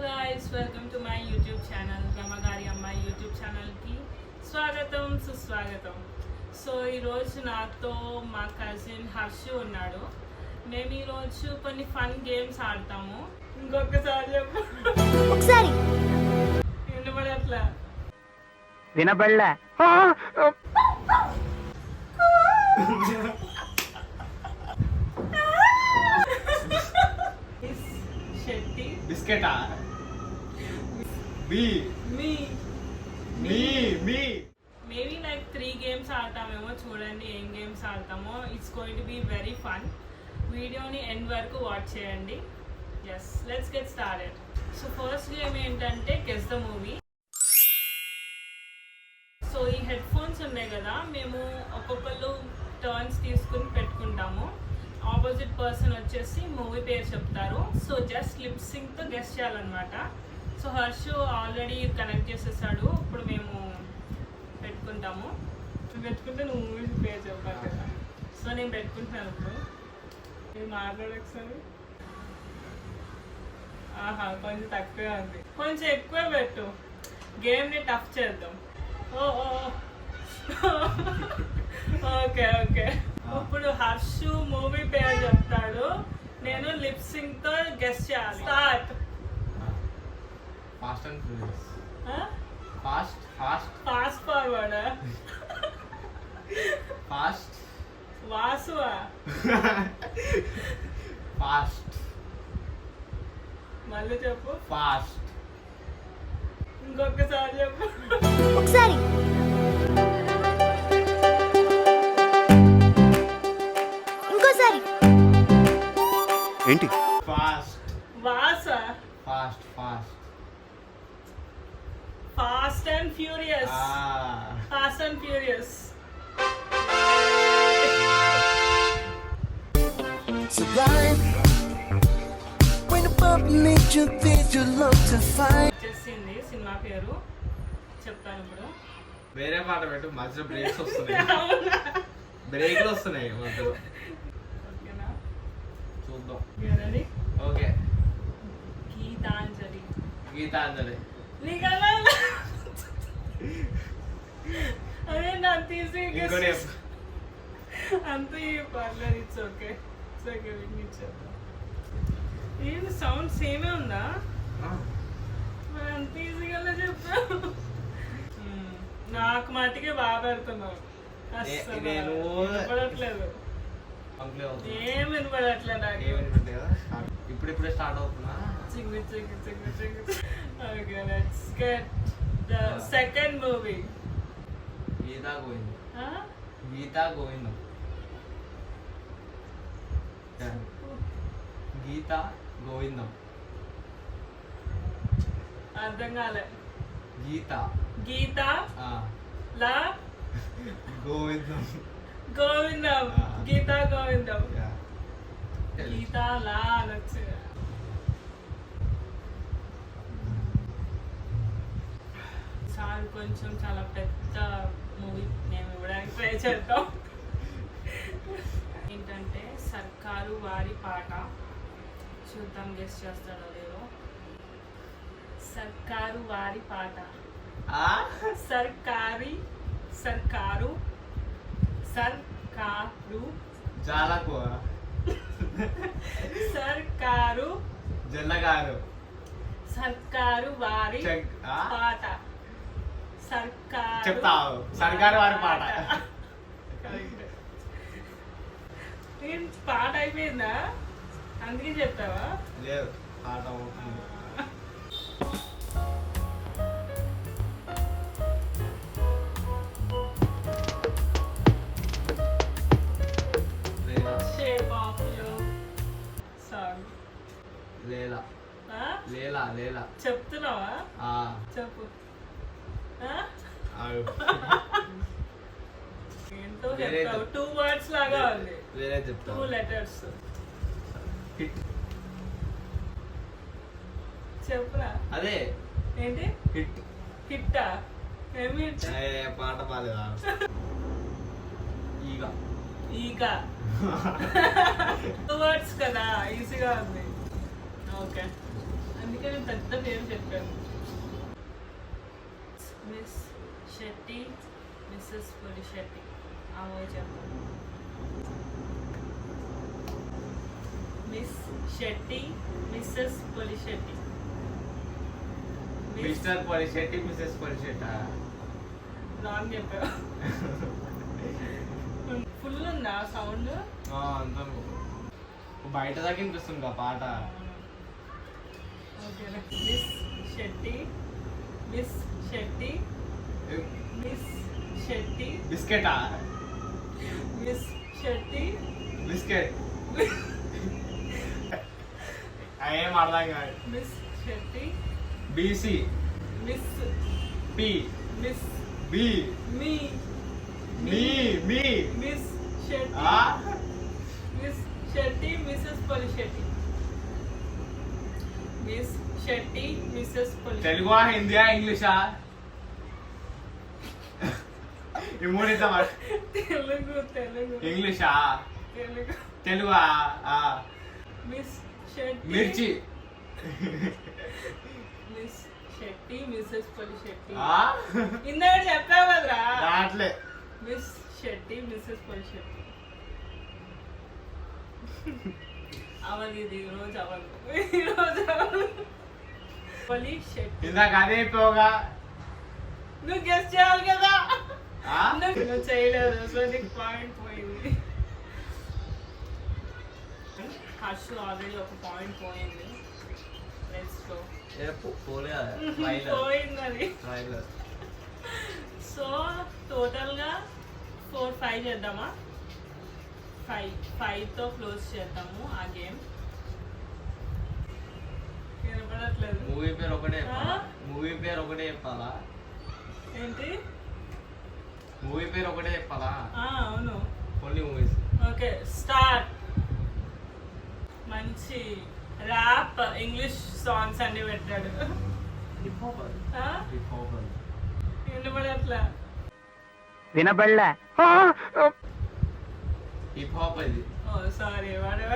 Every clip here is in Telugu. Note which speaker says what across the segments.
Speaker 1: guys, welcome to my YouTube channel. Ramagari Amma YouTube channel ki స్వాగతం సుస్వాగతం. సో ఈరోజు నాతో మా కజిన్ హర్షు ఉన్నాడు. మేము ఈరోజు కొన్ని ఫన్ గేమ్స్ ఆడతాము. ఇంకొకసారి చెప్పు.
Speaker 2: ఒకసారి
Speaker 1: వినపడట్లా?
Speaker 3: వినపడలే.
Speaker 1: శెట్టి
Speaker 4: బిస్కెటా మీ
Speaker 1: మీ మేబీ లైక్ 3 గేమ్స్ ఆడతామేమో. చూడండి ఏం గేమ్స్ ఆడతామో. It's going to be very fun. వీడియోని ఎండ్ వరకు వాచ్ చేయండి. Yes, let's get started. So first game ఏంటంటే గెస్ ద మూవీ. సో ఈ హెడ్ ఫోన్స్ ఉన్నాయి కదా, మేము ఒక్కొక్కళ్ళు టర్న్స్ తీసుకుని పెట్టుకుంటాము. ఆపోజిట్ పర్సన్ వచ్చేసి మూవీ పేరు చెప్తారు. సో జస్ట్ లిప్ సింక్తో గెస్ చేయాలన్నమాట. సో హర్షు ఆల్రెడీ కనెక్ట్ చేసేసాడు. ఇప్పుడు మేము పెట్టుకుంటాము. పెట్టుకుంటే నువ్వు మూవీ పేరు చెప్పాలి కదా. సో నేను పెట్టుకుంటున్నాను. ఇప్పుడు నేను మాట్లాడఒకసారి. ఆహా, కొంచెం తక్కువే ఉంది. కొంచెం ఎక్కువ పెట్టు. గేమ్ని టఫ్ చేద్దాం. Okay okay. ఇప్పుడు హర్షు మూవీ పేరు చెప్తాడు. నేను లిప్ సింక్ తో గెస్ చేయాలి. Start.
Speaker 4: Fast and furious. Fast
Speaker 1: fast forward.
Speaker 4: Fast
Speaker 1: వాసువా.
Speaker 4: ఫాస్ట్
Speaker 1: మళ్ళీ చెప్పు.
Speaker 4: ఫాస్ట్
Speaker 1: ఇంకొకసారి చెప్పు.
Speaker 2: ఒకసారి ఇంకోసారి
Speaker 3: ఏంటి?
Speaker 4: ఫాస్ట్
Speaker 1: వాసా.
Speaker 4: Fast fast
Speaker 1: fast and furious. Fast and furious.
Speaker 5: Sublime. When the bump makes you think you love to find.
Speaker 1: వచ్చేసింది సినిమా పేరు. చెప్తాను ఇప్పుడు.
Speaker 4: వేరే పాట పెట్టు. మధ్యలో బ్రేక్స్ వస్తున్నాయి. బ్రేక్లు వస్తున్నాయి మధ్యలో.
Speaker 1: ఓకేనా?
Speaker 4: చూద్దాం.
Speaker 1: రెడీ?
Speaker 4: ఓకే.
Speaker 1: గీతాంజలి.
Speaker 4: గీతాంజలి.
Speaker 1: నీకన్నా అదే అంత ఈజీ.
Speaker 4: ఇంకోటి
Speaker 1: అంత పర్లేదు. It's okay. It's okay. వినిపించేద్దాం. ఏంటి సౌండ్ సేమే ఉందా? మరి అంత ఈజీగా చెప్పావు. నాకు మట్టికే బాగా పెడుతున్నావు. అస్సలు
Speaker 4: నేను
Speaker 1: వినపడట్లేదు. ఏం వినపడట్లేదు నాకు.
Speaker 4: ఇప్పుడిప్పుడే స్టార్ట్ అవుతున్నా.
Speaker 1: చిగ్గు చిగ్గు చిగ్గు చిగ్గు. Okay, let's get the second movie.
Speaker 4: Geetha Govindam. Geetha Govindam. Geetha Govindam.
Speaker 1: అర్థం కాలే.
Speaker 4: గీత
Speaker 1: గీత
Speaker 4: ఆ,
Speaker 1: లా
Speaker 4: గోవిందం.
Speaker 1: గోవిందం. గీతా గోవిందం.
Speaker 4: యా.
Speaker 1: గీత లా అనొచ్చు. చాలా కొంచెం చాలా పెద్ద మూవీ మేము ఇవ్వడానికి ట్రై చేద్దాం. ఏంటంటే సర్కారు వారి పాట. చూద్దాం గెస్ చేస్తాడో లేదో. సర్కారు వారి పాట.
Speaker 4: ఆ?
Speaker 1: సర్కారు సర్కారు
Speaker 4: జాలకు
Speaker 1: సర్కారు
Speaker 4: జల్లగారు.
Speaker 1: సర్కారు వారి
Speaker 4: ఆ?
Speaker 1: పాట. సర్కారు
Speaker 4: చెప్తావు. సర్కారు వారి పాట.
Speaker 1: కరెక్ట్. ఏం పాట అయిపోయిందా? అందుకే చెప్తావా?
Speaker 4: లేదు, పాట అవుతుంది.
Speaker 1: Shape of you song.
Speaker 4: లేలా
Speaker 1: ఆ?
Speaker 4: లేలా లేలా.
Speaker 1: చెప్తున్నావా?
Speaker 4: ఆ,
Speaker 1: చెప్పు. ఆ?
Speaker 4: ఆగు.
Speaker 1: ఏంటో
Speaker 4: వేరే
Speaker 1: చెప్తావు. 2 words లాగా ఉంది.
Speaker 4: వేరే చెప్తా.
Speaker 1: 2 letters.
Speaker 4: హిట్.
Speaker 1: చెప్పురా.
Speaker 4: అదే
Speaker 1: ఏంటి?
Speaker 4: హిట్.
Speaker 1: హిట్టా? ఏమి హిట్?
Speaker 4: పాట బాలేదా? ఈగ.
Speaker 1: ఈగ. 2 words కదా, ఈజీగా ఉంది. ఓకే. అందుకని పెద్ద పేరు చెప్పాను. Miss Shetty, mrs Pulishetty. అవో చెప్పండి. Miss Shetty, mrs Pulishetty.
Speaker 4: Mister Polishetty, mrs పొలిశెట్టా?
Speaker 1: రాంగ్ చెప్పా. ఫుల్ ఉందా సౌండ్?
Speaker 4: అంతా బయట దాకా వినిపిస్తుంది ఆ పాట.
Speaker 1: Miss Shetty, miss Shetty, miss Shetty,
Speaker 4: బిస్కెటా?
Speaker 1: మిస్ శెట్టి,
Speaker 4: బిస్కెట్ ఏం అర్థం కాదు.
Speaker 1: Miss Shetty,
Speaker 4: BC,
Speaker 1: miss
Speaker 4: P,
Speaker 1: miss
Speaker 4: B,
Speaker 1: మీ
Speaker 4: మీ, మీ,
Speaker 1: మిస్ శెట్టి,
Speaker 4: ఆ?
Speaker 1: Miss Shetty, missus Polishetty. Miss Shetty, missus Polishetty.
Speaker 4: తెలుగువా, హిందీయా, ఇంగ్లీషా? ఈ మూడింట
Speaker 1: తెలుగు తెలుగు
Speaker 4: ఇంగ్లీషా?
Speaker 1: తెలుగు.
Speaker 4: తెలుగా?
Speaker 1: మిస్ శెట్టి,
Speaker 4: మిర్చి.
Speaker 1: Miss Shetty, missus Polishetty.
Speaker 4: ఆ?
Speaker 1: ఇందాక చెప్పావు కదరా.
Speaker 4: రాట్లే.
Speaker 1: Miss Shetty, missus Polishetty. అవదు ఇది ఈరోజు అవదు, ఈరోజు అవదు. పొలిశెట్టి.
Speaker 4: ఇందాక అదే పోగా.
Speaker 1: నువ్వు గెస్ట్ చేయాలి కదా.
Speaker 4: ఆ?
Speaker 1: నువ్వు చేయలేదు, సో నీకు పాయింట్ పోయింది. హర్ష్ ఆల్రెడీ ఒక పాయింట్ పోయింది. Let's go. పోయింది అది. సో టోటల్గా 4-5 చేద్దామా? 5తో క్లోజ్ చేద్దాము ఆ గేమ్. వినపడట్లేదు.
Speaker 4: మూవీ పేరు ఒకటే చెప్పాలా? మూవీ పేరు ఒకటే చెప్పాలా?
Speaker 1: ఏంటి?
Speaker 4: మూవీ పేరు ఒకటే చెప్పాలా?
Speaker 1: అవును.
Speaker 4: Only movies.
Speaker 1: Okay start. మంచి ర్యాప్ ఇంగ్లీష్ సాంగ్స్ అన్ని పెట్టాడు.
Speaker 4: Hip hop.
Speaker 1: ఆ?
Speaker 4: Hip hop.
Speaker 1: వినపడట్లా.
Speaker 3: వినబడలే.
Speaker 4: హిప్ హాప్ అది.
Speaker 1: ఓ సారీ వాడు.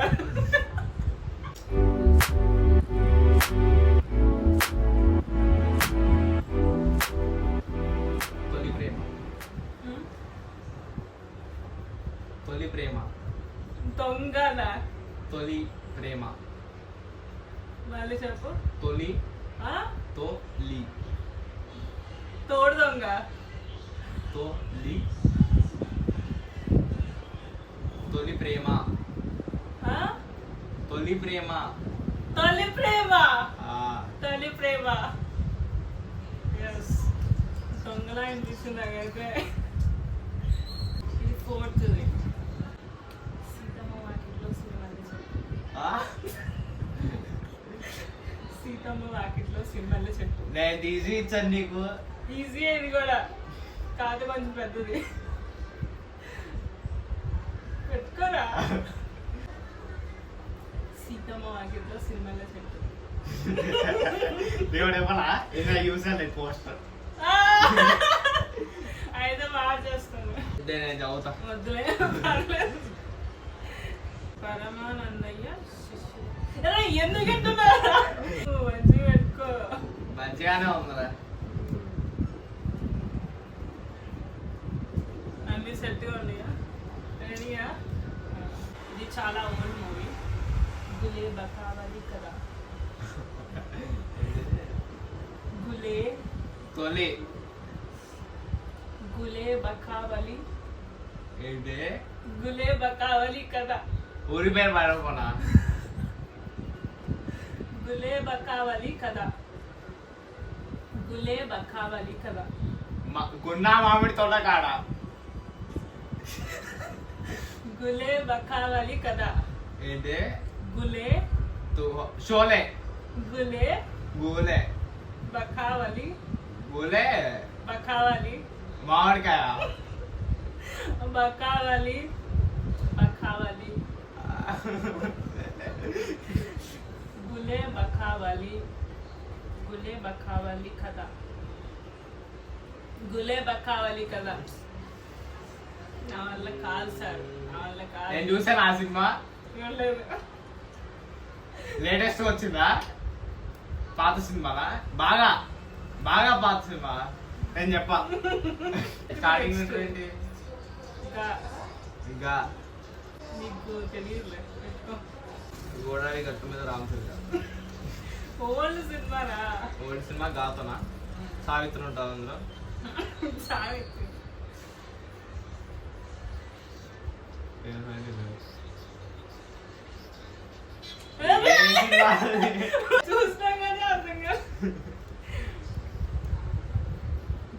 Speaker 4: తొలి ప్రేమ. తొలి ప్రేమ.
Speaker 1: దొంగల.
Speaker 4: తొలి ప్రేమ.
Speaker 1: మళ్ళీ చెప్పు.
Speaker 4: తొలి.
Speaker 1: ఆ?
Speaker 4: తొలి.
Speaker 1: తోడు దొంగ.
Speaker 4: తొలి. తొలి ప్రేమ.
Speaker 1: ఆ?
Speaker 4: తొలి ప్రేమ.
Speaker 1: తొలి ప్రేమ.
Speaker 4: ఆ.
Speaker 1: తొలి ప్రేమ. ఎస్. దొంగలా అనిపిస్తుంది నాకైతే. ఇది 4th. సీతమ్మ వాకిట్లో సినిమాలు చెప్పు.
Speaker 4: ఆ?
Speaker 1: సీతమ్మ వాకిట్లో సినిమాలు చెప్పు.
Speaker 4: నేను తీసి ఇచ్చాను నీకు.
Speaker 1: ఈజీ ఇది కూడా కాదు, కొంచెం పెద్దది. పెట్టుకోరా. సీతమ్మ వాకిట్లో సినిమాలో చెప్పు.
Speaker 4: దేవుడు ఇవ్వనా? ఇంకా చూసాను పోస్టర్.
Speaker 1: అయితే బాగా చేస్తాను.
Speaker 4: నేను చదువుతా.
Speaker 1: వద్దులే, పర్లేదు. పరమానందయ్య శిష్యుడు. ఎందుకంటున్నా మంచిగా పెట్టుకో.
Speaker 4: మంచిగానే ఉందిరా.
Speaker 1: అన్ని సెట్గా ఉన్నాయా? రెడీయా? ఇది చాలా ఓల్డ్ మూవీ. గులే బకావలి కదా. గులే.
Speaker 4: తొలి.
Speaker 1: గులే బకావలి.
Speaker 4: ఏంటి?
Speaker 1: గులే బకావలి కదా.
Speaker 4: ఊరి పేరు పడకున్నా.
Speaker 1: గులే బకావలి కదా. గులే బకావలి కదా.
Speaker 4: గున్నా మామిడి తోట కాడ.
Speaker 1: గులే బకావలి కదా.
Speaker 4: ఏంటి?
Speaker 1: గులే.
Speaker 4: షోలే.
Speaker 1: గులే
Speaker 4: గూలే.
Speaker 1: బకావలి.
Speaker 4: గూలే.
Speaker 1: బకావలి.
Speaker 4: మామిడికాయ.
Speaker 1: బకావలి. బకావలి. గులే బకావలి. గులే బకావలి కదా. గులే బకావలి కదా. నా వల్ల కాదు సార్, నా వల్ల కాదు.
Speaker 4: నేను చూసాను ఆ సినిమా.
Speaker 1: చూడలేదు.
Speaker 4: లేటెస్ట్ వచ్చిందా? పాత సినిమాలా బాగా బాగా పాత సినిమా నేను చెప్పా స్టార్టింగ్ ఏంటి
Speaker 1: ఇంకా
Speaker 4: ఇంకా
Speaker 1: నీకు తెలియదులే పెట్టుకో.
Speaker 4: గోడారి గట్టు మీద రామచంద్ర
Speaker 1: ఓల్డ్ సినిమారా
Speaker 4: ఓల్డ్ సినిమా గాతనా సావిత్రి ఉంటుంది అందులో
Speaker 1: సావిత్రి. చూసినా కానీ అర్థం కాదు.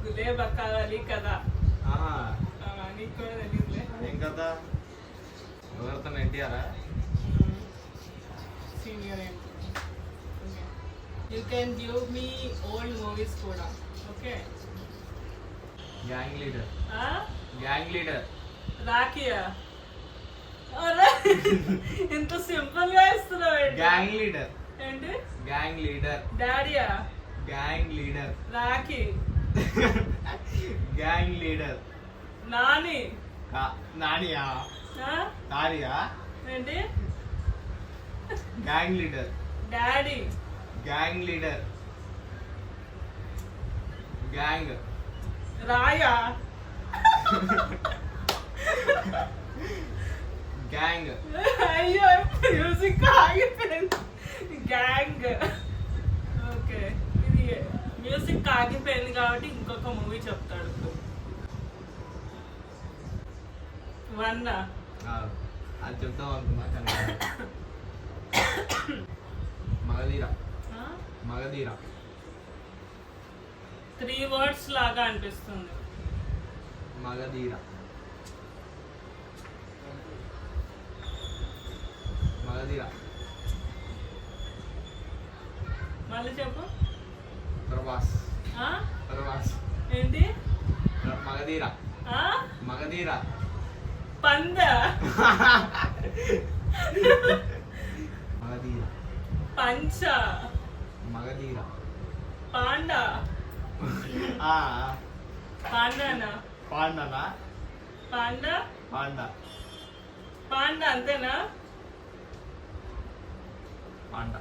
Speaker 1: గులేబా కావాలి కదా నీకు కూడా తెలియదులే.
Speaker 4: ఏం కదా ఎవరితో ఎన్టీఆరా
Speaker 1: సీనియర్ ఏంటి you can give me old movies కూడా. Okay
Speaker 4: gang leader gang leader
Speaker 1: రాఖీయా అరే, ఇంత సింపుల్ గా ఇస్తున్నావు ఏంటి?
Speaker 4: గ్యాంగ్ లీడర్
Speaker 1: ఏంటి
Speaker 4: గ్యాంగ్ లీడర్
Speaker 1: డాడీయా
Speaker 4: gang leader
Speaker 1: Rakhi
Speaker 4: gang leader
Speaker 1: Nani
Speaker 4: నానియా
Speaker 1: ఆ?
Speaker 4: నానియా
Speaker 1: ఏంటి
Speaker 4: gang leader
Speaker 1: daddy
Speaker 4: gang leader gang
Speaker 1: రాయా
Speaker 4: గ్యాంగ్
Speaker 1: అయ్యో మ్యూజిక్ ఆగిపోయింది. గ్యాంగ్ ఓకే ఇది మ్యూజిక్ ఆగిపోయింది కాబట్టి ఇంకొక మూవీ చెప్తాడు. వన్
Speaker 4: అది చెప్తాం అనుకున్నా కానీ మగధీర మగధీర
Speaker 1: 3 words లాగా అనిపిస్తుంది.
Speaker 4: మగధీర మగధీర
Speaker 1: మళ్ళీ చెప్పు.
Speaker 4: ప్రభాస్
Speaker 1: ఆ?
Speaker 4: ప్రభాస్
Speaker 1: ఏంటి
Speaker 4: మగధీర
Speaker 1: ఆ?
Speaker 4: మగధీర
Speaker 1: పంద
Speaker 4: మగధీర
Speaker 1: పంచ
Speaker 4: మగధీర
Speaker 1: పాండా పాండానా
Speaker 4: పాండనా
Speaker 1: పాండా
Speaker 4: పాండా
Speaker 1: పాండా అంతేనా
Speaker 4: పాండా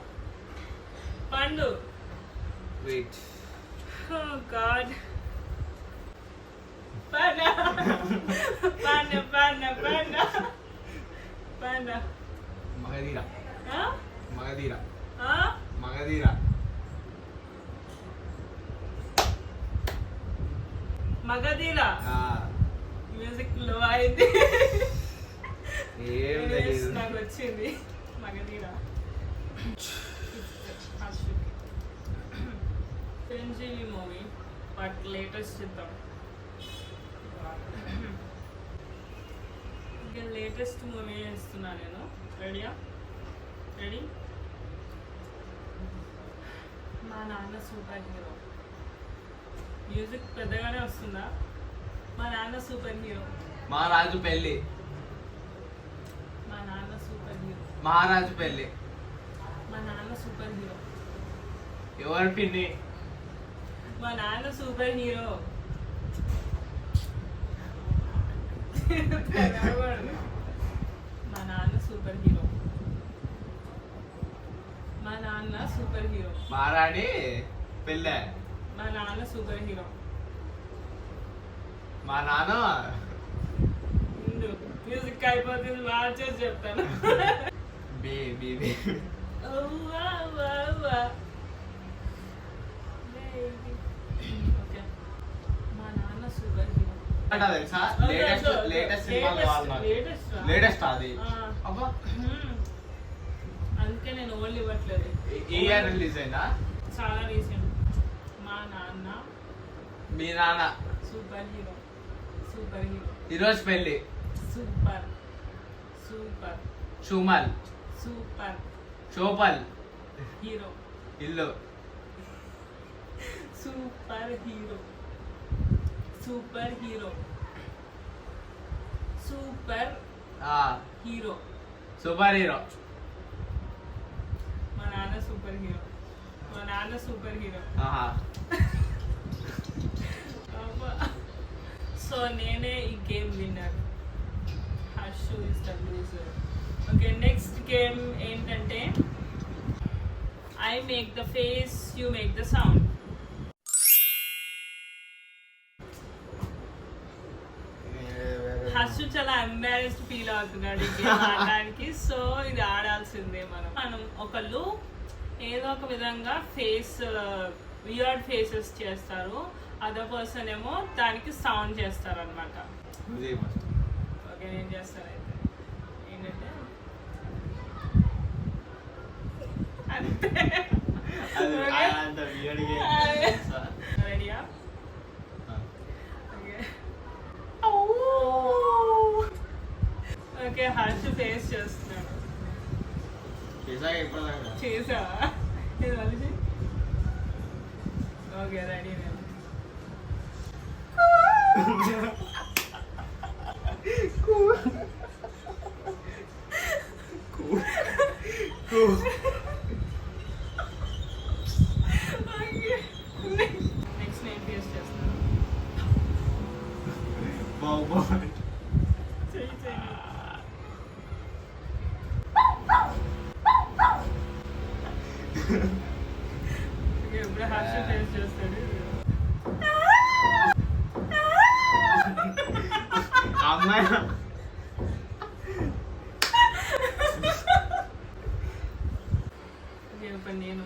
Speaker 1: పండు
Speaker 4: wait
Speaker 1: god panda panda panda panda panda
Speaker 4: Magadheera
Speaker 1: ఆ?
Speaker 4: మగధీర
Speaker 1: ఆ?
Speaker 4: మగధీర
Speaker 1: మగధీరా
Speaker 4: ఆ,
Speaker 1: మ్యూజిక్ లో అయింది.
Speaker 4: ఏం తెలియదు
Speaker 1: నాకు వచ్చింది మగధీరా. చిరంజీవి మూవీ బట్ లేటెస్ట్ ఇద్దాం. ఇంకా లేటెస్ట్ మూవీ ఇస్తున్నా నేను. రెడీయా? రెడీ? మా నాన్న సూపర్ హీరో. మ్యూజిక్ పెద్దగానే వస్తుందా? మా నాన్న సూపర్ హీరో.
Speaker 4: మహారాజు పెళ్ళి
Speaker 1: మా నాన్న సూపర్ హీరో.
Speaker 4: మహారాజు పెళ్ళి
Speaker 1: మా నాన్న సూపర్ హీరో.
Speaker 4: ఎవరు పిన్ని
Speaker 1: మా నాన్న సూపర్ హీరో. మా నాన్న సూపర్ హీరో. మా నాన్న సూపర్ హీరో.
Speaker 4: మహారాణి పెళ్ళే
Speaker 1: మా నాన్న సూపర్ హీరో.
Speaker 4: మా నాన్న
Speaker 1: ముందు మ్యూజిక్ అయిపోతుంది మార్చేసి చెప్తాను.
Speaker 4: బే బే బే
Speaker 1: ఓవా, ఓవా, ఓవా. Baby. Okay. మా నాన్న సూపర్ హీరో.
Speaker 4: అంటే తెలుసా లేటెస్ట్ సినిమా కావాలి నాకు లేటెస్ట్ అది అబ్బా
Speaker 1: అందుకే నేను ఓన్లీ ఇవ్వట్లేదు.
Speaker 4: ఈ ఇయర్ రిలీజ్ అయిందా
Speaker 1: చాలా రీసెంట్. మా నాన్న
Speaker 4: మీ నాన్న
Speaker 1: సూపర్ హీరో. Super hero.
Speaker 4: ఈరోజు పెళ్ళి
Speaker 1: సూపర్ సూపర్
Speaker 4: సుమల్
Speaker 1: సూపర్
Speaker 4: చోపల్
Speaker 1: హీరో.
Speaker 4: ఇల్లు
Speaker 1: super hero. Super hero. Super hero.
Speaker 4: Super hero
Speaker 1: మా నాన్న సూపర్ హీరో. మా నాన్న సూపర్ హీరో. సో నేనే ఈ game winner. Harshu is the loser. Okay next game ఏంటంటే I make the face, you make the sound. Harshu చాలా ఎంబారెస్డ్ ఫీల్ అవుతున్నాడు ఈ గేమ్ ఆడడానికి. సో ఇది ఆడాల్సిందే మనం ఒకళ్ళు ఏదో ఒక విధంగా ఫేస్ వియర్డ్ ఫేసెస్ చేస్తారు, అదర్ పర్సన్ ఏమో దానికి సౌండ్ చేస్తారు అనమాట. ఓకే నేను చేస్తాను అయితే. ఏంటంటే అంతే. రెడీయా? ఓకే హర్ష్ ఫేస్ చేస్తున్నాడు. చేసావా? ఇది మనిషి. ఓకే రెడీ నేను. నెక్స్ట్ నేను ఫేస్ చేస్తాను. చెయ్యి చెయ్యి. ఎప్పుడు హర్ష ఫేస్ చేస్తాడు.
Speaker 4: అమ్మాయి
Speaker 1: ఇప్పుడు నేను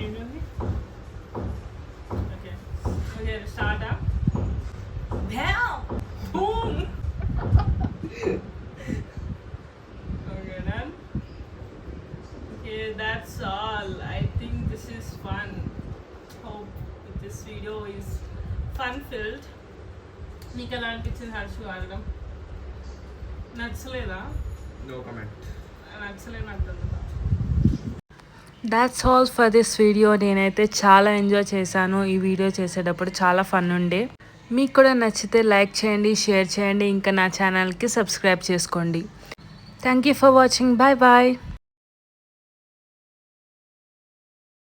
Speaker 1: ఏంటండి? Okay okay start up. Boom! Okay, done. Okay, that's all. I think this is fun. Hope this video is fun-filled. మీకు ఎలా అనిపించింది హర్షు ఆడడం? నచ్చలేదా?
Speaker 4: No comment.
Speaker 1: నచ్చలేదు నాకు.
Speaker 6: That's all for this video. నేనైతే చాలా ఎంజాయ్ చేశాను ఈ వీడియో చేసేటప్పుడు, చాలా ఫన్ ఉండే. మీకు కూడా నచ్చితే లైక్ చేయండి, షేర్ చేయండి, ఇంకా నా ఛానల్కి సబ్స్క్రైబ్ చేసుకోండి. Thank you for watching. Bye bye.